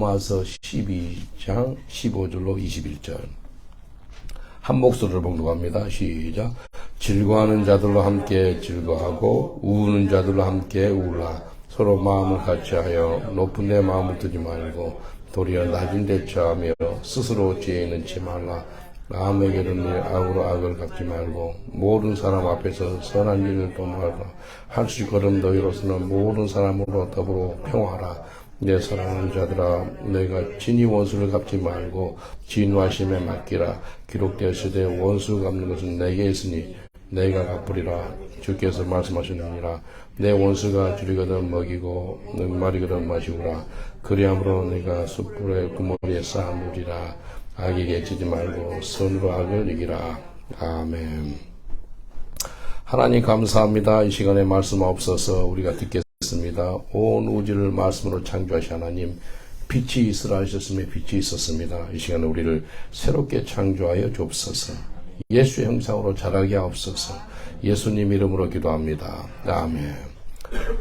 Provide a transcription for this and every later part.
로마서 12장 15절로 21절. 한 목소리로 봉독합니다. 시작. 즐거워하는 자들로 함께 즐거워하고 우는 자들로 함께 우라. 서로 마음을 같이하여 높은 데 마음을 두지 말고 도리어 낮은 데 처하며 스스로 지혜는 치 말라. 남에게는 악으로 악을 갚지 말고 모든 사람 앞에서 선한 일을 도모하라. 한시 걸음 너희로서는 모든 사람으로 더불어 평화하라. 내 사랑하는 자들아, 너희가 진히 원수를 갚지 말고 진노하심에 맡기라. 기록되었으되 원수 갚는 것은 내게 있으니 내가 갚으리라. 주께서 말씀하셨느니라. 내 원수가 줄이거든 먹이고 마리거든 마시우라. 그리함으로 내가 숯불의 구멍에 쌓아놓으리라. 악에게 지지 말고 선으로 악을 이기라. 아멘. 하나님 감사합니다. 이 시간에 말씀 없어서 우리가 듣겠습니다. 온 우주를 말씀으로 창조하신 하나님, 빛이 있으라 하셨으며 빛이 있었습니다. 이 시간에 우리를 새롭게 창조하여 주옵소서. 예수 형상으로 자라게 하옵소서. 예수님 이름으로 기도합니다. 아멘.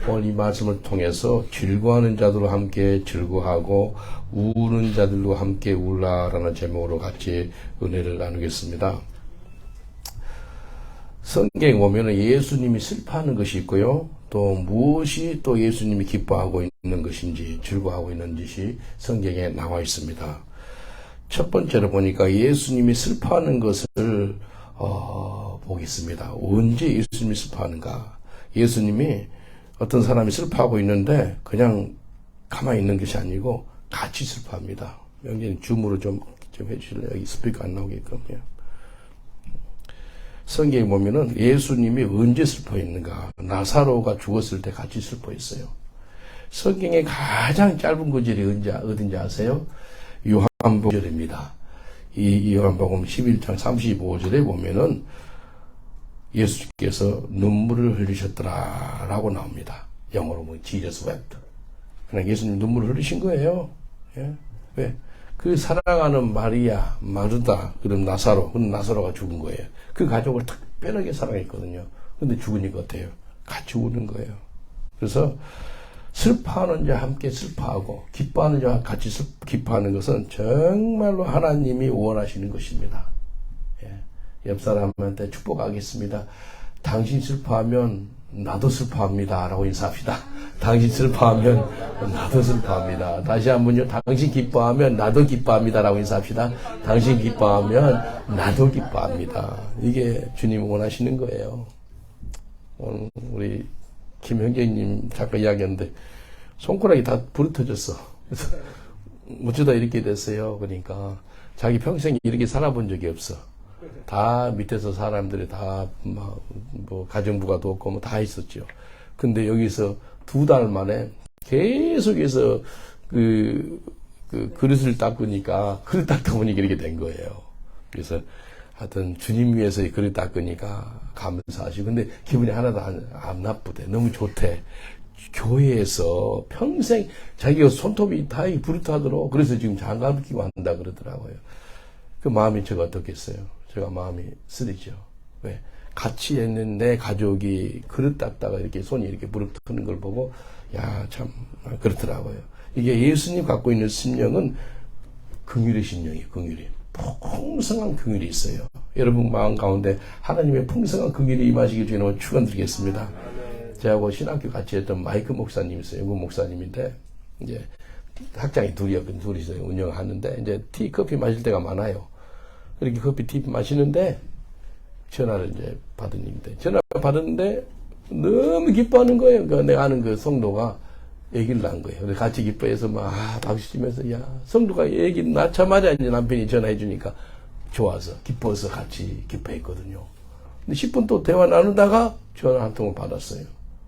오늘 이 말씀을 통해서 즐거워하는 자들과 함께 즐거워하고 우는 자들과 함께 울라라는 제목으로 같이 은혜를 나누겠습니다. 성경에 보면 예수님이 슬퍼하는 것이 있고요. 또 무엇이 또 예수님이 기뻐하고 있는 것인지 즐거워하고 있는 것이 성경에 나와 있습니다. 첫 번째로 보니까 예수님이 슬퍼하는 것을 보겠습니다. 언제 예수님이 슬퍼하는가? 예수님이 어떤 사람이 슬퍼하고 있는데 그냥 가만히 있는 것이 아니고 같이 슬퍼합니다. 명진이 줌으로 좀 해주실래요? 여기 스피커 안 나오게끔요. 성경에 보면은 예수님이 언제 슬퍼했는가? 나사로가 죽었을 때 같이 슬퍼했어요. 성경의 가장 짧은 구절이 어딘지 아세요? 요한복음입니다. 이 요한복음 11장 35절에 보면은 예수께서 눈물을 흘리셨더라 라고 나옵니다. 영어로 보면 Jesus wept. 그냥 예수님 눈물을 흘리신 거예요. 예? 왜? 그 사랑하는 마리아, 마르다, 그럼 나사로, 그럼 나사로가 죽은 거예요. 그 가족을 특별하게 사랑했거든요. 근데 죽으니까 어때요? 같이 우는 거예요. 그래서 슬퍼하는 자와 함께 슬퍼하고 기뻐하는 자와 같이 기뻐하는 것은 정말로 하나님이 원하시는 것입니다. 예. 옆 사람한테 축복하겠습니다. 당신 슬퍼하면 나도 슬퍼합니다 라고 인사합시다. 당신 슬퍼하면 나도 슬퍼합니다. 다시 한번요. 당신 기뻐하면 나도 기뻐합니다 라고 인사합시다. 당신 기뻐하면 나도 기뻐합니다. 이게 주님이 원하시는 거예요. 오늘 우리 김형제님 잠깐 이야기했는데 손가락이 다 부르터졌어. 그래서 어쩌다 이렇게 됐어요. 그러니까 자기 평생 이렇게 살아본 적이 없어. 다 밑에서 사람들이 다 뭐 가정부가 없고 뭐 다 있었죠. 근데 여기서 2달 만에 계속해서 그 그릇을 닦으니까 그릇 닦다 보니까 이렇게 된 거예요. 그래서 하여튼 주님 위해서 그릇 닦으니까 감사하시고 근데 기분이 하나도 안 나쁘대. 너무 좋대. 교회에서 평생 자기가 손톱이 다 부르트하도록 그래서 지금 장갑을 끼고 한다 그러더라고요. 그 마음이 제가 어떻겠어요? 제가 마음이 쓰리죠. 왜? 같이 있는 내 가족이 그릇 닦다가 이렇게 손이 이렇게 부르트는 걸 보고 야, 참 그렇더라고요. 이게 예수님 갖고 있는 심령은 긍휼의 심령이에요. 긍휼이. 풍성한 긍휼이 있어요. 여러분 마음 가운데 하나님의 풍성한 긍휼이 임하시길 주님으로 축원드리겠습니다. 저하고 신학교 같이 했던 마이크 목사님 있어요. 영국 목사님인데 이제 학장이 둘이서 운영하는데 이제 티 커피 마실 때가 많아요. 이렇게 커피 티 마시는데 전화를 이제 받으는데 전화 받았는데 너무 기뻐하는 거예요. 그러니까 내가 아는 그 성도가 얘기를 난 거예요. 그래서 같이 기뻐해서 막 박수 치면서 야 성도가 얘기 낳자마자 이제 남편이 전화해 주니까 좋아서 기뻐서 같이 기뻐했거든요. 근데 10분 또 대화 나누다가 전화 한 통을 받았어요.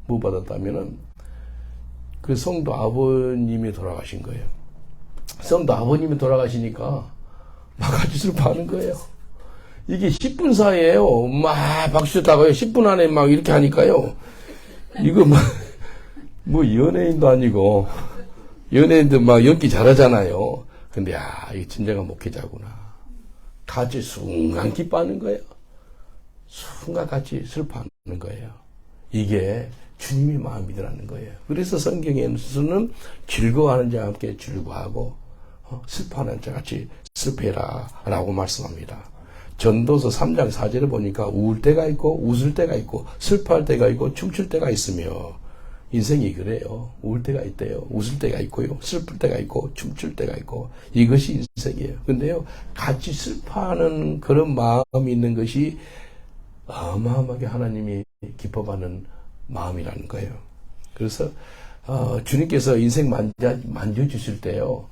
뭐 받았다면은 그 성도 아버님이 돌아가신 거예요. 성도 아버님이 돌아가시니까 막 같이 슬퍼하는 거예요. 이게 10분 사이에요. 막 박수 쳤다고요. 10분 안에 막 이렇게 하니까요. 이거 뭐 연예인도 아니고 연예인도 막 연기 잘하잖아요. 근데 이게 진정한 목회자구나. 같이 순간 기뻐하는 거예요. 순간 같이 슬퍼하는 거예요. 이게 주님의 마음이더라는 거예요. 그래서 성경에서는 즐거워하는 자와 함께 즐거워하고 슬퍼하는 자 같이 슬퍼해라 라고 말씀합니다. 전도서 3장 4절을 보니까 우울 때가 있고 웃을 때가 있고 슬퍼할 때가 있고 춤출 때가 있으며 인생이 그래요. 우울 때가 있대요. 웃을 때가 있고요. 슬플 때가 있고 춤출 때가 있고 이것이 인생이에요. 근데요 같이 슬퍼하는 그런 마음이 있는 것이 어마어마하게 하나님이 기뻐하는 마음이라는 거예요. 그래서 주님께서 인생 만져주실 때요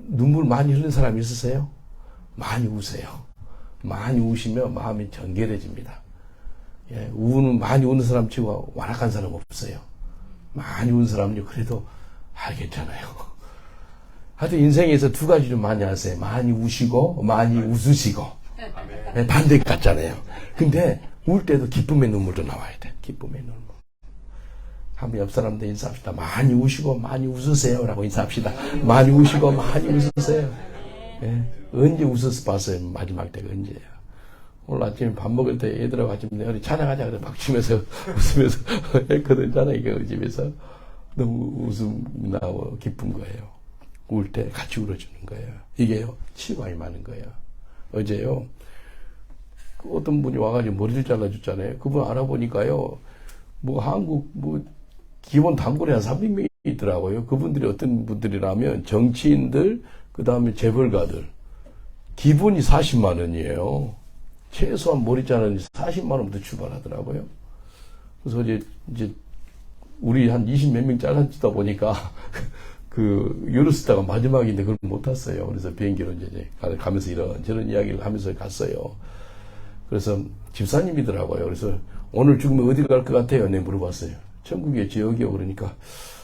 눈물 많이 흘린 사람이 있으세요? 많이 우세요. 많이 우시면 마음이 정결해집니다. 예, 많이 우는 사람 치고 완악한 사람 없어요. 많이 우는 사람은요 그래도 괜찮아요. 하여튼 인생에서 두 가지 좀 많이 하세요. 많이 우시고 많이 웃으시고. 네, 반대 같잖아요. 근데 울 때도 기쁨의 눈물도 나와야 돼. 기쁨의 눈물. 한번 옆 사람한테 인사합시다. 많이 우시고 많이 웃으세요 라고 인사합시다. 많이 우시고 많이 웃으세요. 네, 언제 웃어서 봤어요? 마지막 때가 언제예요? 오늘 아침에 밥 먹을 때 애들하고 같이 우리 찬양하자 그래 막 치면서 웃으면서 했거든. 찬양이 집에서 너무 웃음 나고 기쁜 거예요. 울 때 같이 울어주는 거예요. 이게요 치유감이 많은 거예요. 어제요 어떤 분이 와가지고 머리를 잘라줬잖아요. 그분 알아보니까요 한국 기본 단골이 한 300명이 있더라고요. 그분들이 어떤 분들이라면 정치인들 그 다음에 재벌가들 기본이 40만 원이에요. 최소한 머리 자르는 40만 원부터 출발하더라고요. 그래서 이제 우리 한 20몇 명 잘라주다 보니까 유로스타가 마지막인데 그걸 못 탔어요. 그래서 비행기로 이제 가면서 이런저런 이야기를 하면서 갔어요. 그래서 집사님이더라고요. 그래서 오늘 죽으면 어디 갈 것 같아요? 네, 물어봤어요. 천국의 지역이요. 그러니까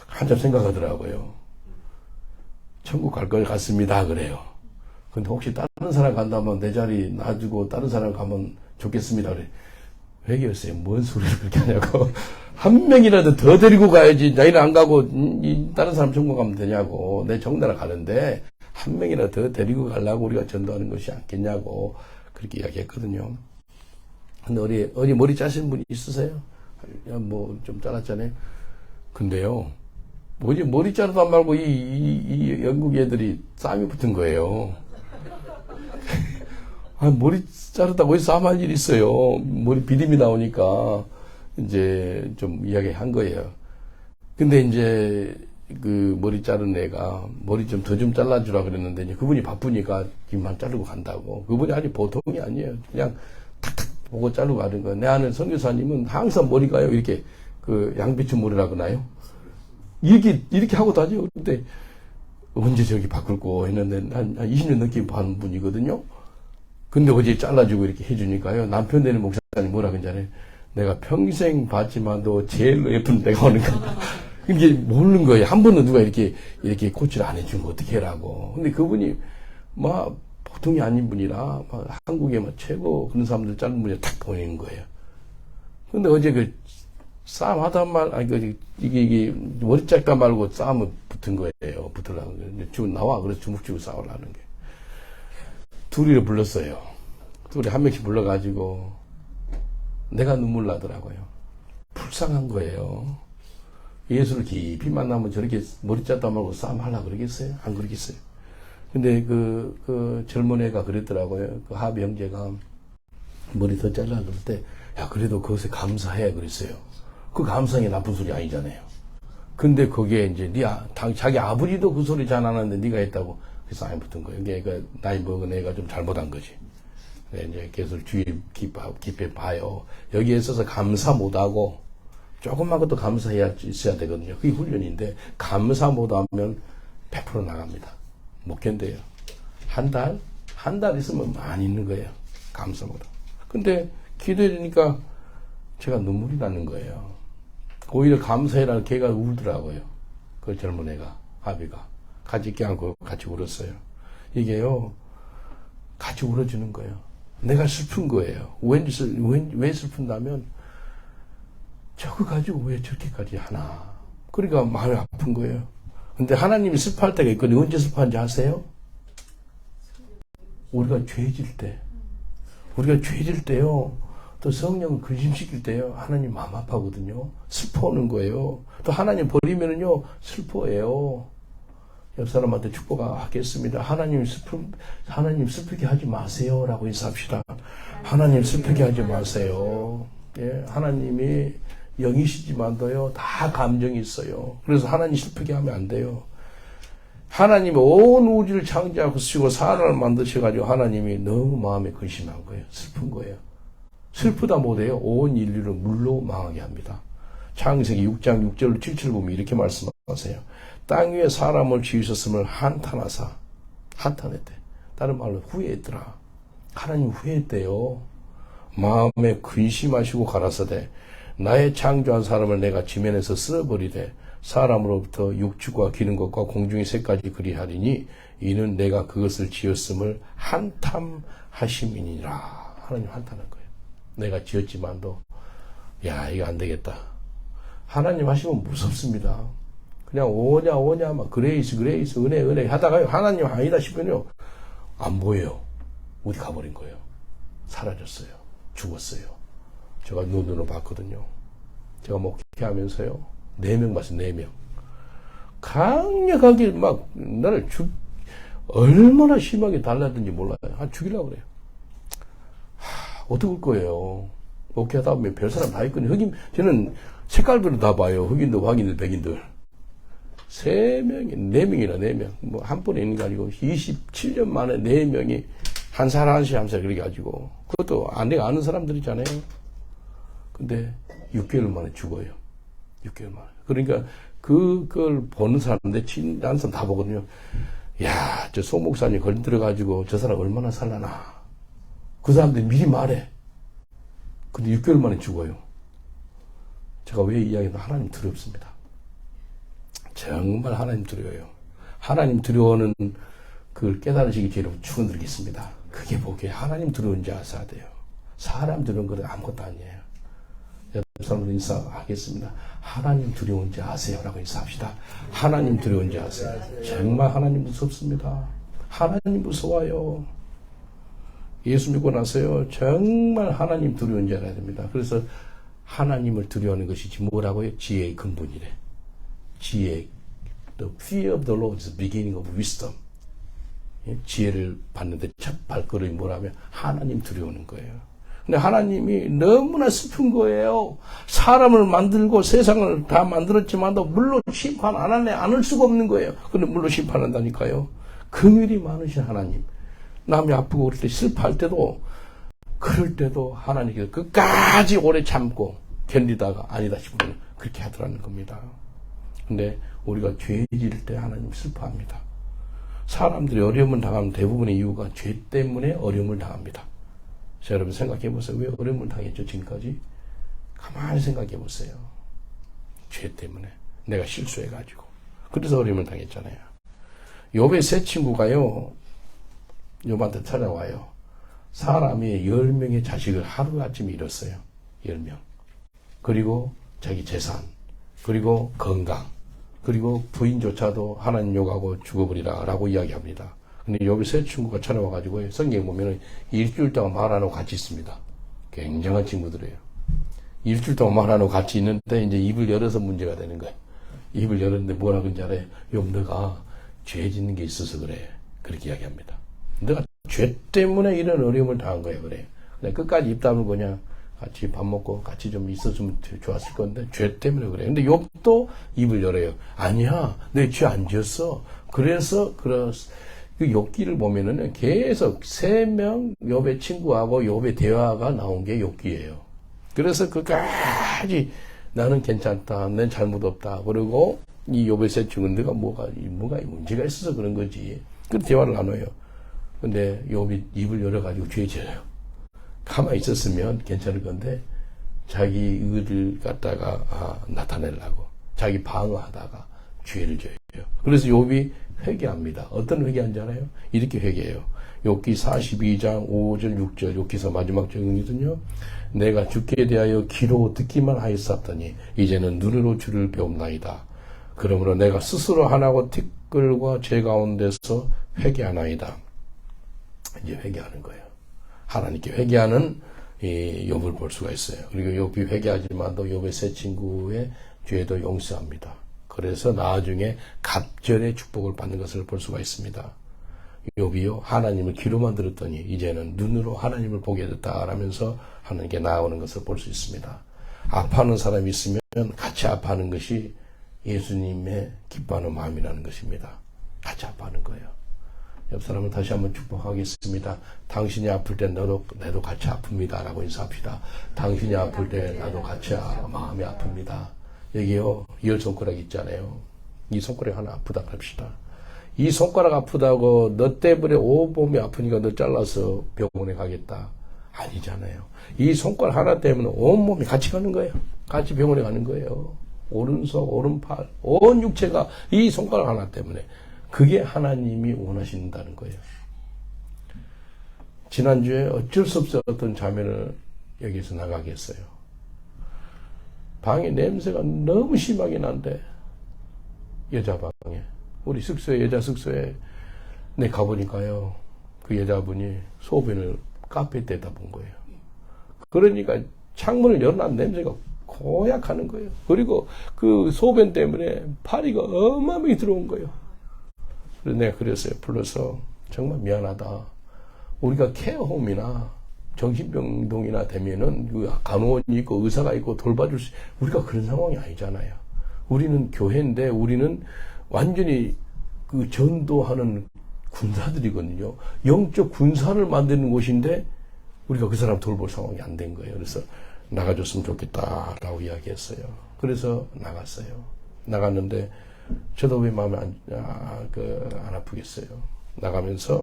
한참 생각하더라고요. 천국 갈 것 같습니다. 그래요. 근데 혹시 다른 사람 간다면 내 자리 놔주고 다른 사람 가면 좋겠습니다. 그래. 회개했어요. 뭔 소리를 그렇게 하냐고. 한 명이라도 더 데리고 가야지. 자기는 안 가고 다른 사람 천국 가면 되냐고. 내 정나라 가는데 한 명이라도 더 데리고 가려고 우리가 전도하는 것이 않겠냐고 그렇게 이야기했거든요. 근데 어디 머리 짜신 분 있으세요? 좀 잘랐잖아요. 근데요 머리 자르다 말고 이 영국 애들이 싸움이 붙은 거예요. 머리 자르다고 해서 싸움할 일이 있어요. 머리 비림이 나오니까 이제 좀 이야기한 거예요. 근데 이제 그 머리 자른 애가 머리 좀 더 좀 잘라주라 그랬는데 이제 그분이 바쁘니까 지금만 자르고 간다고. 그분이 아주 보통이 아니에요. 그냥 탁탁 보고 자르고 가는 거예요. 내 아는 선교사님은 항상 머리가요 이렇게 양배추 머리라고 나요. 이렇게 하고 다녀요. 근데 언제 저기 바꿀고 했는데 한 20년 넘게 반 분이거든요. 근데 어제 잘라주고 이렇게 해주니까요. 남편 되는 목사님 뭐라 그러잖아요. 내가 평생 봤지만도 제일 예쁜 내가 오는 거다. 이게 모르는 거예요. 한 번도 누가 이렇게 코치를 안 해준 거 어떻게 해라고. 근데 그분이 보통이 아닌 분이라 한국에 최고 그런 사람들 짧은 분이 탁 보이는 거예요. 근데 어제 싸움 하다 이게 머리 짧다 말고 싸움을 붙은 거예요. 붙으려고. 근데 나와. 그래서 주먹 쥐고 싸우려는 게. 둘이를 불렀어요. 둘이 한 명씩 불러가지고 내가 눈물 나더라고요. 불쌍한 거예요. 예수를 깊이 만나면 저렇게 머리 짧다 말고 싸움 하려고 그러겠어요? 안 그러겠어요? 근데 그 젊은 애가 그랬더라고요. 그 하비 형제가 머리 더 잘라 그럴 때, 야, 그래도 그것에 감사해. 그랬어요. 그 감상이 나쁜 소리 아니잖아요. 근데 거기에 이제 자기 아버지도 그 소리 잘 안 하는데 네가 했다고 그래서 싸움 붙은 거예요. 그러니까 나이 먹은 애가 좀 잘못한 거지. 이제 계속 주의 깊이 봐요. 여기에 있어서 감사 못하고 조금만 것도 감사해야 있어야 되거든요. 그게 훈련인데 감사 못하면 100% 나갑니다. 못 견뎌요. 한 달 있으면 많이 있는 거예요. 감사 못하고. 근데 기도해주니까 제가 눈물이 나는 거예요. 오히려 감사해라는 걔가 울더라고요. 그 젊은 애가, 아비가. 같이 껴안고 같이 울었어요. 이게요, 같이 울어주는 거예요. 내가 슬픈 거예요. 왜 슬픈다면, 저거 가지고 왜 저렇게까지 하나. 그러니까 마음이 아픈 거예요. 근데 하나님이 슬퍼할 때가 있거든요. 언제 슬퍼하는지 아세요? 우리가 죄질 때. 우리가 죄질 때요, 또 성령을 근심시킬 때요, 하나님 마음 아파하거든요. 슬퍼하는 거예요. 또 하나님 버리면은요, 슬퍼해요. 옆 사람한테 축복하겠습니다. 하나님 슬프게 하지 마세요. 라고 인사합시다. 하나님 슬프게 하지 마세요. 예, 하나님이 영이시지만도요, 다 감정이 있어요. 그래서 하나님 슬프게 하면 안 돼요. 하나님이 온 우주를 창조하시고 사람을 만드셔가지고 하나님이 너무 마음에 근심한 거예요. 슬픈 거예요. 슬프다 못해요. 온 인류를 물로 망하게 합니다. 창세기 6장 6절 7절 보면 이렇게 말씀하세요. 땅 위에 사람을 지으셨음을 한탄했대. 다른 말로 후회했더라. 하나님 후회했대요. 마음에 근심하시고 가라사대 나의 창조한 사람을 내가 지면에서 쓸어버리되 사람으로부터 육축과 기는 것과 공중의 새까지 그리하리니 이는 내가 그것을 지었음을 한탄하심이니라. 하나님 한탄한 거예요. 내가 지었지만도 이거 안 되겠다. 하나님 하시면 무섭습니다. 그냥 오냐 막 그레이스 은혜 하다가요, 하나님 아니다 싶으면요, 안 보여요. 어디 가버린 거예요. 사라졌어요. 죽었어요. 제가 눈으로 봤거든요. 제가 목회하면서요, 4명 봤어요. 4명. 강력하게 막 나를 얼마나 심하게 달랐는지 몰라요. 죽이려고 그래요. 어떡할 거예요. 목회하다 보면 별 사람 다 있거든요. 저는 색깔별로 다 봐요. 흑인들, 황인들, 백인들. 4명이나 4명. 뭐, 한 번에 있는 게 아니고, 27년 만에 4명이 한 살 그렇게 가지고. 그것도 내가 아는 사람들이잖아요. 근데 6개월 만에 죽어요. 6개월 만에. 그러니까, 그걸 보는 사람인데, 친한 사람 다 보거든요. 야, 저 소 목사님 걸려 들어가지고, 저 사람 얼마나 살라나. 그 사람들이 미리 말해. 근데 6개월 만에 죽어요. 제가 왜 이야기하면 하나님 두렵습니다. 정말 하나님 두려워요. 하나님 두려워하는 그걸 깨달으시기 전에 축원드리겠습니다. 그게 뭐게 하나님 두려운지 아셔야 돼요. 사람 두려운 거는 아무것도 아니에요. 옆 사람들 인사하겠습니다. 하나님 두려운지 아세요라고 인사합시다. 하나님 두려운지 아세요. 정말 하나님 무섭습니다. 하나님 무서워요. 예수 믿고 나서요, 정말 하나님 두려운지 알아야 됩니다. 그래서 하나님을 두려워하는 것이지 뭐라고요? 지혜의 근본이래. 지혜. The fear of the Lord is the beginning of wisdom. 지혜를 받는데 첫 발걸음이 뭐라면 하나님 두려워하는 거예요. 근데 하나님이 너무나 슬픈 거예요. 사람을 만들고 세상을 다 만들었지만도 물로 심판 안 할 수가 없는 거예요. 근데 물로 심판한다니까요. 긍휼이 많으신 하나님. 남이 아프고 그럴 때 슬퍼할 때도 그럴 때도 하나님께서 끝까지 오래 참고 견디다가 아니다 싶으면 그렇게 하더라는 겁니다. 근데 우리가 죄 지을 때 하나님 슬퍼합니다. 사람들이 어려움을 당하면 대부분의 이유가 죄 때문에 어려움을 당합니다. 자, 여러분 생각해 보세요. 왜 어려움을 당했죠 지금까지? 가만히 생각해 보세요. 죄 때문에 내가 실수해가지고 그래서 어려움을 당했잖아요. 욥의 세 친구가요, 욥한테 찾아와요. 사람이 10명의 자식을 하루아침에 잃었어요. 10명. 그리고 자기 재산, 그리고 건강, 그리고 부인조차도 하나님 욕하고 죽어버리라 라고 이야기합니다. 근데 욥의 세 친구가 찾아와가지고 성경에 보면 일주일 동안 말 안 하고 같이 있습니다. 굉장한 친구들이에요. 일주일 동안 말 안 하고 같이 있는데 이제 입을 열어서 문제가 되는 거예요. 입을 열었는데 뭐라 그런지 알아요? 욥 너가 죄 짓는 게 있어서 그래. 그렇게 이야기합니다. 내가 죄 때문에 이런 어려움을 당한 거예요. 그래. 근데 끝까지 입 다물고 그냥 같이 밥 먹고 같이 좀 있었으면 좋았을 건데 죄 때문에 그래. 근데 욥도 입을 열어요. 아니야, 내 죄 안 지었어. 그래서 그 욥기를 보면은 계속 3명 욥의 친구하고 욥의 대화가 나온 게 욥기예요. 그래서 끝까지 나는 괜찮다, 난 잘못 없다. 그리고 이 욥의 세 친구는 내가 뭐가 문제가 있어서 그런 거지. 그 대화를 나눠요. 근데 욥이 입을 열어가지고 죄 지어요. 가만히 있었으면 괜찮을 건데 자기 의를 갖다가 나타내려고 자기 방어하다가 죄를 져요. 그래서 욥이 회개합니다. 어떤 회개한지 알아요? 이렇게 회개해요. 욥기 42장 5절 6절 욥기서 마지막 절이거든요. 내가 주께 대하여 귀로 듣기만 하였었더니 이제는 눈으로 주를 배움나이다. 그러므로 내가 스스로 하나고 티끌과 죄 가운데서 회개하나이다. 이제 회개하는 거예요. 하나님께 회개하는 이 욥을 볼 수가 있어요. 그리고 욥이 회개하지만도 욥의 세 친구의 죄도 용서합니다. 그래서 나중에 갑절의 축복을 받는 것을 볼 수가 있습니다. 욥이요 하나님을 귀로만 들었더니 이제는 눈으로 하나님을 보게 됐다라면서 하나님께 나아오는 것을 볼 수 있습니다. 아파하는 사람이 있으면 같이 아파하는 것이 예수님의 기뻐하는 마음이라는 것입니다. 같이 아파하는 거예요. 옆 사람은 다시 한번 축복하겠습니다. 당신이 아플 때 나도 같이 아픕니다. 라고 인사합시다. 당신이 아플 때 나도 같이 마음이 아픕니다. 여기요, 열 손가락 있잖아요. 이 손가락 하나 아프다 합시다. 이 손가락 아프다고 너 때문에 온몸이 아프니까 너 잘라서 병원에 가겠다. 아니잖아요. 이 손가락 하나 때문에 온몸이 같이 가는 거예요. 같이 병원에 가는 거예요. 오른손, 오른팔, 온 육체가 이 손가락 하나 때문에. 그게 하나님이 원하신다는 거예요. 지난주에 어쩔 수 없이 어떤 자매를 여기서 나가게 했어요. 방에 냄새가 너무 심하게 난대. 여자 방에. 우리 숙소에, 여자 숙소에 내 가보니까요. 그 여자분이 소변을 카페에다 본 거예요. 그러니까 창문을 열어놨는 냄새가 고약하는 거예요. 그리고 그 소변 때문에 파리가 어마어마하게 들어온 거예요. 그래서 내가 그랬어요. 불러서 정말 미안하다. 우리가 케어홈이나 정신병동이나 되면은 그 간호원이 있고 의사가 있고 돌봐줄 수, 우리가 그런 상황이 아니잖아요. 우리는 교회인데 우리는 완전히 그 전도하는 군사들이거든요. 영적 군사를 만드는 곳인데 우리가 그 사람 돌볼 상황이 안 된 거예요. 그래서 나가줬으면 좋겠다라고 이야기했어요. 그래서 나갔어요. 나갔는데 저도 왜 마음이 안 아프겠어요. 나가면서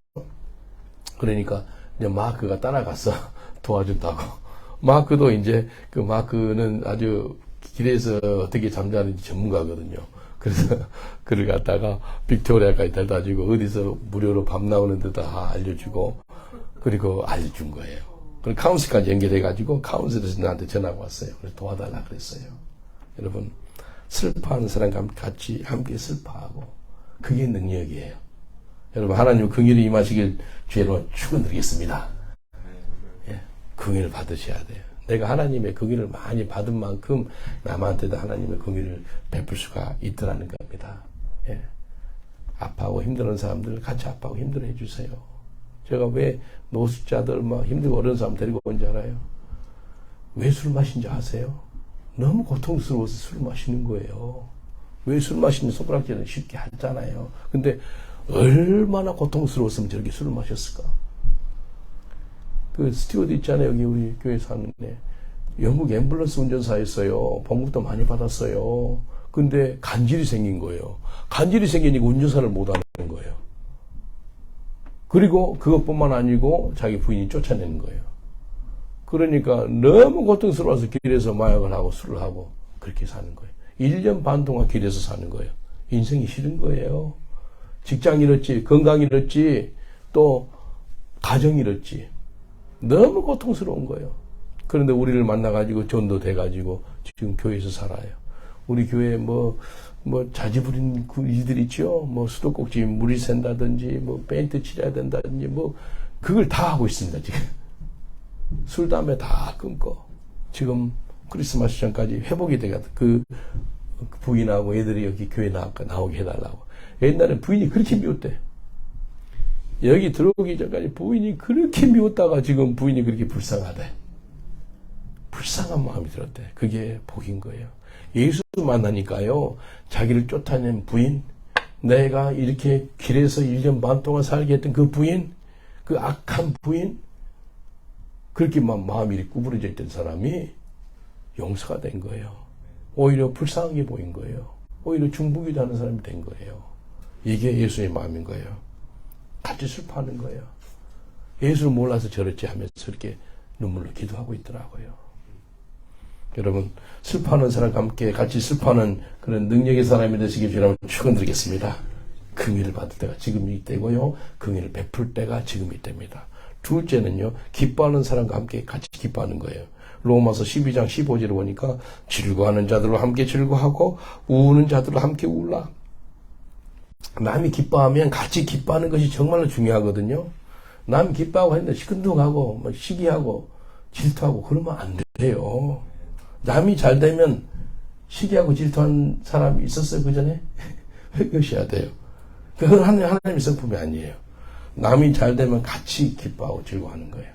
그러니까 이제 마크가 따라갔어. 도와준다고. 마크도 이제 그 마크는 아주 길에서 어떻게 잠자는지 전문가거든요. 그래서 그를 갖다가 빅토리아까지 데려다 주고 어디서 무료로 밥 나오는 데 다 알려주고 그리고 알려준 거예요. 그리고 카운슬까지 연결해가지고 카운슬에서 나한테 전화가 왔어요. 그래서 도와달라 그랬어요. 여러분 슬퍼하는 사람과 같이 함께 슬퍼하고 그게 능력이에요. 여러분 하나님 긍휼이 임하시길 주의로 축원드리겠습니다. 예, 긍휼을 받으셔야 돼요. 내가 하나님의 긍휼을 많이 받은 만큼 남한테도 하나님의 긍휼을 베풀 수가 있더라는 겁니다. 예. 아파하고 힘든 사람들 같이 아파하고 힘들어 해주세요. 제가 왜 노숙자들 막 힘들고 어려운 사람 데리고 온 줄 알아요? 왜 술 마신지 아세요? 너무 고통스러워서 술 마시는 거예요. 왜 술 마시는 손가락질은 쉽게 하잖아요. 근데 얼마나 고통스러웠으면 저렇게 술을 마셨을까? 그 스튜어드 있잖아요. 여기 우리 교회 사는데 영국 앰뷸런스 운전사였어요. 봉급도 많이 받았어요. 근데 간질이 생긴 거예요. 간질이 생기니까 운전사를 못 하는 거예요. 그리고 그것뿐만 아니고 자기 부인이 쫓아내는 거예요. 그러니까 너무 고통스러워서 길에서 마약을 하고 술을 하고 그렇게 사는 거예요. 1년 반 동안 길에서 사는 거예요. 인생이 싫은 거예요. 직장 잃었지, 건강 잃었지, 또 가정 잃었지. 너무 고통스러운 거예요. 그런데 우리를 만나가지고 전도돼가지고 지금 교회에서 살아요. 우리 교회에 뭐 자지부린 일들이 있죠. 뭐 수도꼭지 물이 샌다든지, 뭐 페인트 칠해야 된다든지, 뭐 그걸 다 하고 있습니다, 지금. 술, 담배 다 끊고. 지금 크리스마스 전까지 회복이 돼가지고 그 부인하고 애들이 여기 교회 나오게 해달라고. 옛날에 부인이 그렇게 미웠대. 여기 들어오기 전까지 부인이 그렇게 미웠다가 지금 부인이 그렇게 불쌍하대. 불쌍한 마음이 들었대. 그게 복인 거예요. 예수 만나니까요, 자기를 쫓아낸 부인, 내가 이렇게 길에서 1년 반 동안 살게 했던 그 부인, 그 악한 부인, 그렇게 마음이 이렇게 구부러져 있던 사람이 용서가 된 거예요. 오히려 불쌍하게 보인 거예요. 오히려 중보기도 하는 사람이 된 거예요. 이게 예수의 마음인 거예요. 같이 슬퍼하는 거예요. 예수를 몰라서 저랬지 하면서 이렇게 눈물로 기도하고 있더라고요. 여러분, 슬퍼하는 사람과 함께 같이 슬퍼하는 그런 능력의 사람이 되시길 여러분 축원드리겠습니다. 긍휼을 받을 때가 지금이 때고요. 긍휼을 베풀 때가 지금이 때입니다. 둘째는요, 기뻐하는 사람과 함께 같이 기뻐하는 거예요. 로마서 12장 15절을 보니까 즐거워하는 자들과 함께 즐거워하고 우는 자들과 함께 울라. 남이 기뻐하면 같이 기뻐하는 것이 정말로 중요하거든요. 남이 기뻐하고 했는데 시큰둥하고 시기하고 질투하고 그러면 안 돼요. 남이 잘 되면 시기하고 질투한 사람이 있었어요, 그 전에? 회개하셔야 돼요. 그건 하나님의 성품이 아니에요. 남이 잘 되면 같이 기뻐하고 즐거워하는 거예요.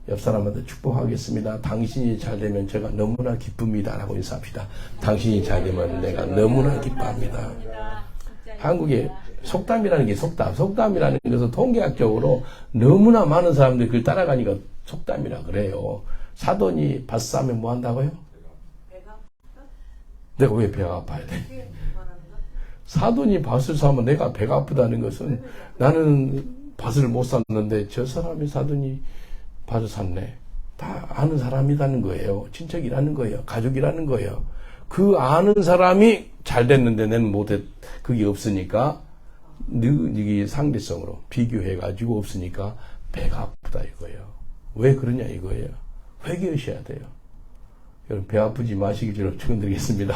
옆 사람한테 축복하겠습니다. 당신이 잘 되면 제가 너무나 기쁩니다. 라고 인사합시다. 당신이 잘 되면 내가 너무나 기뻐합니다. 한국에 속담이라는 게 속담이라는 것은 통계학적으로 너무나 많은 사람들이 그걸 따라가니까 속담이라 그래요. 사돈이 밭 싸면 뭐 한다고요? 내가 왜 배가 아파야 돼? 사돈이 밭을 사면 내가 배가 아프다는 것은 나는 밭을 못 샀는데 저 사람이 사돈이 밭을 샀네. 다 아는 사람이라는 거예요. 친척이라는 거예요. 가족이라는 거예요. 그 아는 사람이 잘 됐는데 나는 못했, 그게 없으니까 늘 상대성으로 비교해가지고 없으니까 배가 아프다 이거예요. 왜 그러냐 이거예요. 회개하셔야 돼요. 여러분 배 아프지 마시기를 축원드리겠습니다.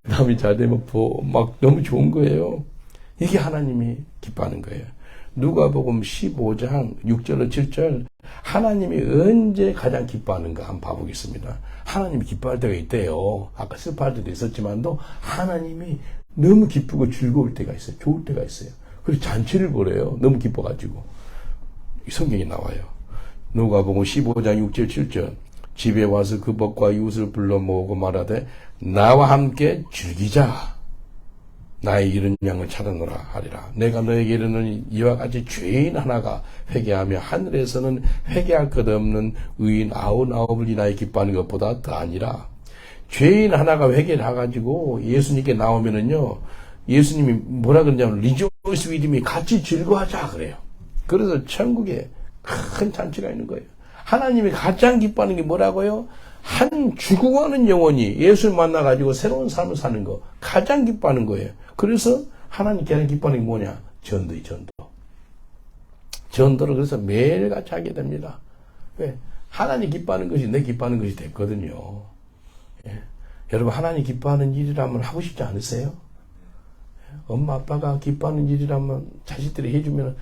남이 잘 되면 막 너무 좋은 거예요. 이게 하나님이 기뻐하는 거예요. 누가복음 15장 6절로 7절 하나님이 언제 가장 기뻐하는가 한번 봐보겠습니다. 하나님이 기뻐할 때가 있대요. 아까 슬퍼할 때도 있었지만도 하나님이 너무 기쁘고 즐거울 때가 있어요. 좋을 때가 있어요. 그래서 잔치를 벌여요. 너무 기뻐가지고. 성경에 나와요. 누가복음 15장 6절 7절 집에 와서 그 벗과 이웃을 불러 모으고 말하되 나와 함께 즐기자. 나의 잃은 양을 찾아노라 하리라. 내가 너에게 이르노니 이와 같이 죄인 하나가 회개하며 하늘에서는 회개할 것 없는 의인 99을 인하여 기뻐하는 것보다 더 아니라. 죄인 하나가 회개를 해가지고 예수님께 나오면은요, 예수님이 뭐라 그러냐면 리조이스 위드미 같이 즐거워하자 그래요. 그래서 천국에 큰 잔치가 있는 거예요. 하나님이 가장 기뻐하는 게 뭐라고요? 한 죽어가는 영혼이 예수를 만나가지고 새로운 삶을 사는 거 가장 기뻐하는 거예요. 그래서 하나님께 하는 기뻐하는 게 뭐냐? 전도이 전도. 전도를 그래서 매일같이 하게 됩니다. 왜? 하나님 기뻐하는 것이 내 기뻐하는 것이 됐거든요. 예. 여러분 하나님 기뻐하는 일이라면 하고 싶지 않으세요? 엄마 아빠가 기뻐하는 일이라면 자식들이 해주면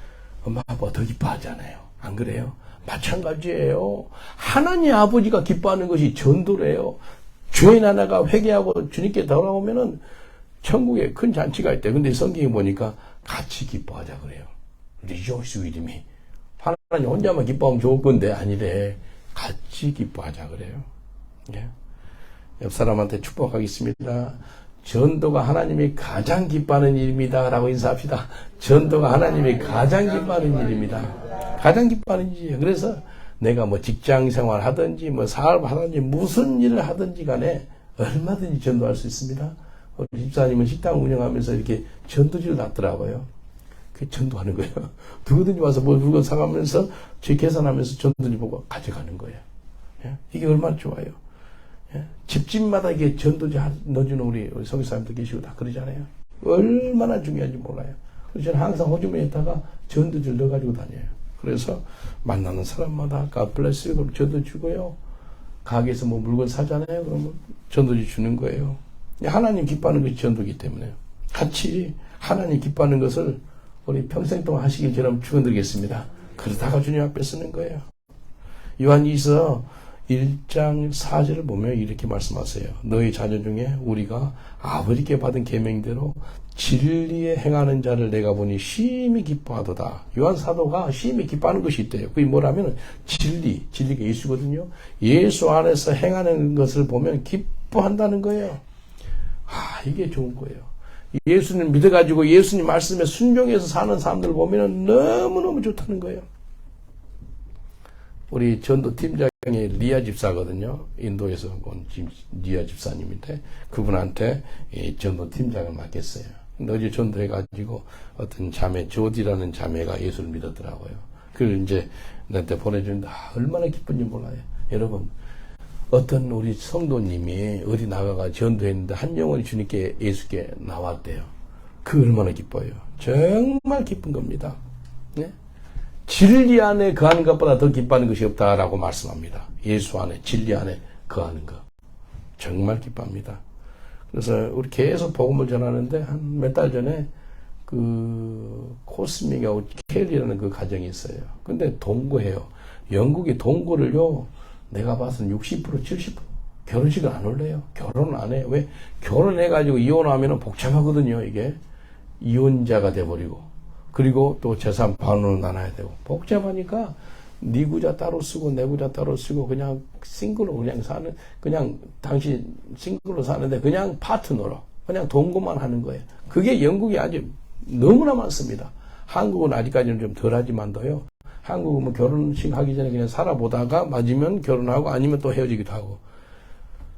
엄마 아빠가 더 기뻐하잖아요. 안 그래요? 마찬가지예요. 하나님 아버지가 기뻐하는 것이 전도래요. 죄인 하나가 회개하고 주님께 돌아오면은 천국에 큰 잔치가 있대. 근데 성경에 보니까 같이 기뻐하자 그래요. Rejoice with me. 하나님 혼자만 기뻐하면 좋을 건데 아니래. 같이 기뻐하자 그래요. 예. 옆 사람한테 축복하겠습니다. 전도가 하나님이 가장 기뻐하는 일입니다. 라고 인사합시다. 전도가 하나님이 가장 기뻐하는 일입니다. 가장 기뻐하는 일이에요. 그래서 내가 뭐 직장 생활 하든지 뭐 사업 하든지 무슨 일을 하든지 간에 얼마든지 전도할 수 있습니다. 우리 집사님은 식당 운영하면서 이렇게 전도지를 놨더라고요. 그게 전도하는 거예요. 누구든지 와서 뭐 물건 사가면서 제 계산하면서 전도지 보고 가져가는 거예요. 예? 이게 얼마나 좋아요. 예? 집집마다 이게 전도지 넣어주는 우리 성교사님도 계시고 다 그러잖아요. 얼마나 중요한지 몰라요. 그래서 저는 항상 호주머니에 있다가 전도지를 넣어가지고 다녀요. 그래서 만나는 사람마다 God bless you 그럼 전도 주고요. 가게에서 뭐 물건 사잖아요. 그러면 전도지 주는 거예요. 하나님 기뻐하는 것이 전도이기 때문에 같이 하나님 기뻐하는 것을 우리 평생 동안 하시길 저는 축원드리겠습니다. 그러다가 주님 앞에 쓰는 거예요. 요한일서 1장 4절을 보면 이렇게 말씀하세요. 너희 자녀 중에 우리가 아버지께 받은 계명대로 진리에 행하는 자를 내가 보니 심히 기뻐하도다. 요한 사도가 심히 기뻐하는 것이 있대요. 그게 뭐라면 진리가 예수거든요. 예수 안에서 행하는 것을 보면 기뻐한다는 거예요. 이게 좋은 거예요. 예수님 믿어가지고 예수님 말씀에 순종해서 사는 사람들 보면 너무너무 좋다는 거예요. 우리 전도 팀장이 리아 집사거든요. 인도에서 온 리아 집사님인데 그분한테 전도 팀장을 맡겼어요. 근데 어제 전도해가지고 어떤 자매 조디라는 자매가 예수를 믿었더라고요. 그걸 이제 나한테 보내주는데 얼마나 기쁜지 몰라요. 여러분 어떤 우리 성도님이 어디 나가가 전도했는데 한 영혼이 주님께 예수께 나왔대요. 그 얼마나 기뻐요. 정말 기쁜 겁니다. 네? 진리 안에 거하는 것보다 더 기뻐하는 것이 없다라고 말씀합니다. 예수 안에 진리 안에 거하는 것 정말 기뻐합니다. 그래서 우리 계속 복음을 전하는데 한 몇 달 전에 그 코스믹하고 켈리라는 그 가정이 있어요. 근데 동거해요. 영국이 동거를요 내가 봐서는 60%, 70% 결혼식을 안 올려요. 결혼을 안 해요. 왜? 결혼해가지고 이혼하면은 복잡하거든요, 이게. 이혼자가 돼버리고. 그리고 또 재산 반으로 나눠야 되고. 복잡하니까 네 구자 따로 쓰고 내 구자 따로 쓰고 그냥 싱글로 그냥 사는, 그냥 당신 싱글로 사는데 그냥 파트너로 그냥 동거만 하는 거예요. 그게 영국이 아주 너무나 많습니다. 한국은 아직까지는 좀 덜하지만도요. 한국은 뭐 결혼식 하기 전에 그냥 살아보다가 맞으면 결혼하고 아니면 또 헤어지기도 하고.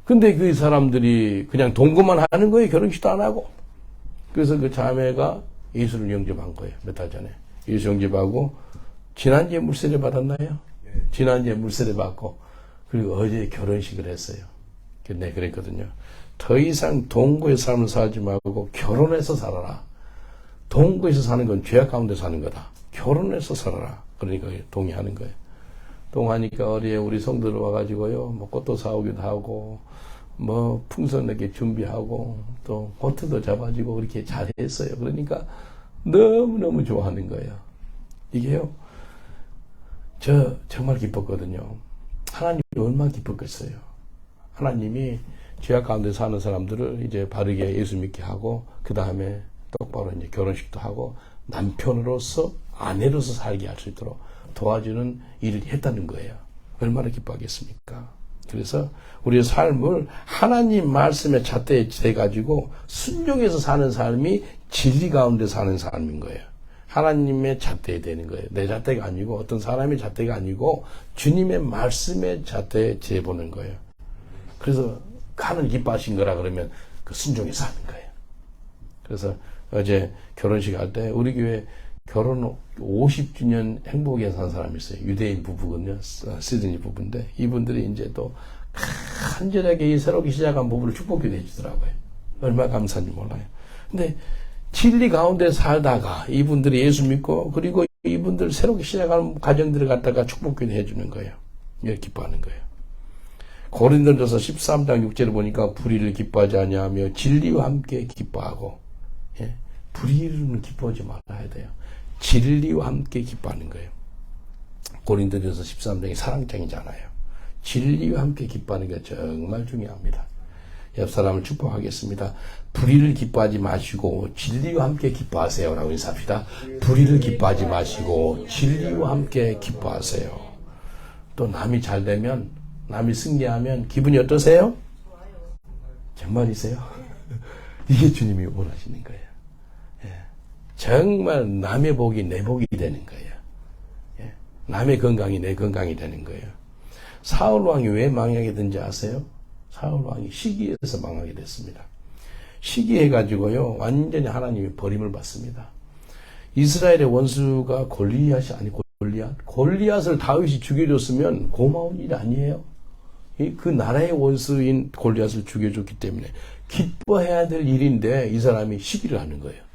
근데 그 사람들이 그냥 동거만 하는 거예요. 결혼식도 안 하고. 그래서 그 자매가 예수를 영접한 거예요. 몇 달 전에. 예수 영접하고 지난주에 물세례 받았나요? 지난주에 물세례 받고 그리고 어제 결혼식을 했어요. 근데 그랬거든요. 더 이상 동거에서 삶을 살지 말고 결혼해서 살아라. 동거에서 사는 건 죄악 가운데 사는 거다. 결혼해서 살아라. 그러니까 동의하는 거예요. 동하니까 어디에 우리 성도들 와가지고요, 뭐 꽃도 사오기도 하고, 뭐 풍선하게 준비하고, 또 보트도 잡아주고 그렇게 잘했어요. 그러니까 너무너무 좋아하는 거예요. 이게요, 저 정말 기뻤거든요. 하나님이 얼마나 기뻤겠어요. 하나님이 죄악 가운데 사는 사람들을 이제 바르게 예수 믿게 하고, 그 다음에 똑바로 이제 결혼식도 하고, 남편으로서, 아내로서 살게 할 수 있도록 도와주는 일을 했다는 거예요. 얼마나 기뻐하겠습니까? 그래서 우리의 삶을 하나님 말씀에 잣대해 가지고 순종해서 사는 삶이 진리 가운데 사는 삶인 거예요. 하나님의 잣대에 되는 거예요. 내 잣대가 아니고 어떤 사람의 잣대가 아니고 주님의 말씀에 잣대에 재보는 거예요. 그래서 하나님 기뻐하신 거라 그러면 그 순종해서 하는 거예요. 그래서 어제 결혼식 할 때 우리 교회 결혼 50주년 행복에 산 사람이 있어요. 유대인 부부거든요. 시드니 부부인데 이분들이 이제 또 간절하게 이 새롭게 시작한 부부를 축복기도 해주더라고요. 얼마나 감사한지 몰라요. 근데 진리 가운데 살다가 이분들이 예수 믿고 그리고 이분들 새롭게 시작하는 가정들을 갖다가 축복기도 해주는 거예요. 이렇게 기뻐하는 거예요. 고린도전서 13장 6절을 보니까 불의를 기뻐하지 아니하며 진리와 함께 기뻐하고, 예? 불의는 기뻐하지 말아야 돼요. 진리와 함께 기뻐하는 거예요. 고린도전서 13장이 사랑장이잖아요. 진리와 함께 기뻐하는 게 정말 중요합니다. 옆 사람을 축복하겠습니다. 불의를 기뻐하지 마시고 진리와 함께 기뻐하세요 라고 인사합시다. 불의를 기뻐하지 마시고 진리와 함께 기뻐하세요. 또 남이 잘 되면, 남이 승리하면 기분이 어떠세요? 정말이세요? 이게 주님이 원하시는 거예요. 정말 남의 복이 내 복이 되는 거예요. 예. 남의 건강이 내 건강이 되는 거예요. 사울 왕이 왜 망하게 된지 아세요? 사울 왕이 시기해서 망하게 됐습니다. 시기해가지고요, 완전히 하나님이 버림을 받습니다. 이스라엘의 원수가 골리앗이 아니고 골리앗을 다윗이 죽여줬으면 고마운 일 아니에요? 그 나라의 원수인 골리앗을 죽여줬기 때문에 기뻐해야 될 일인데 이 사람이 시기를 하는 거예요.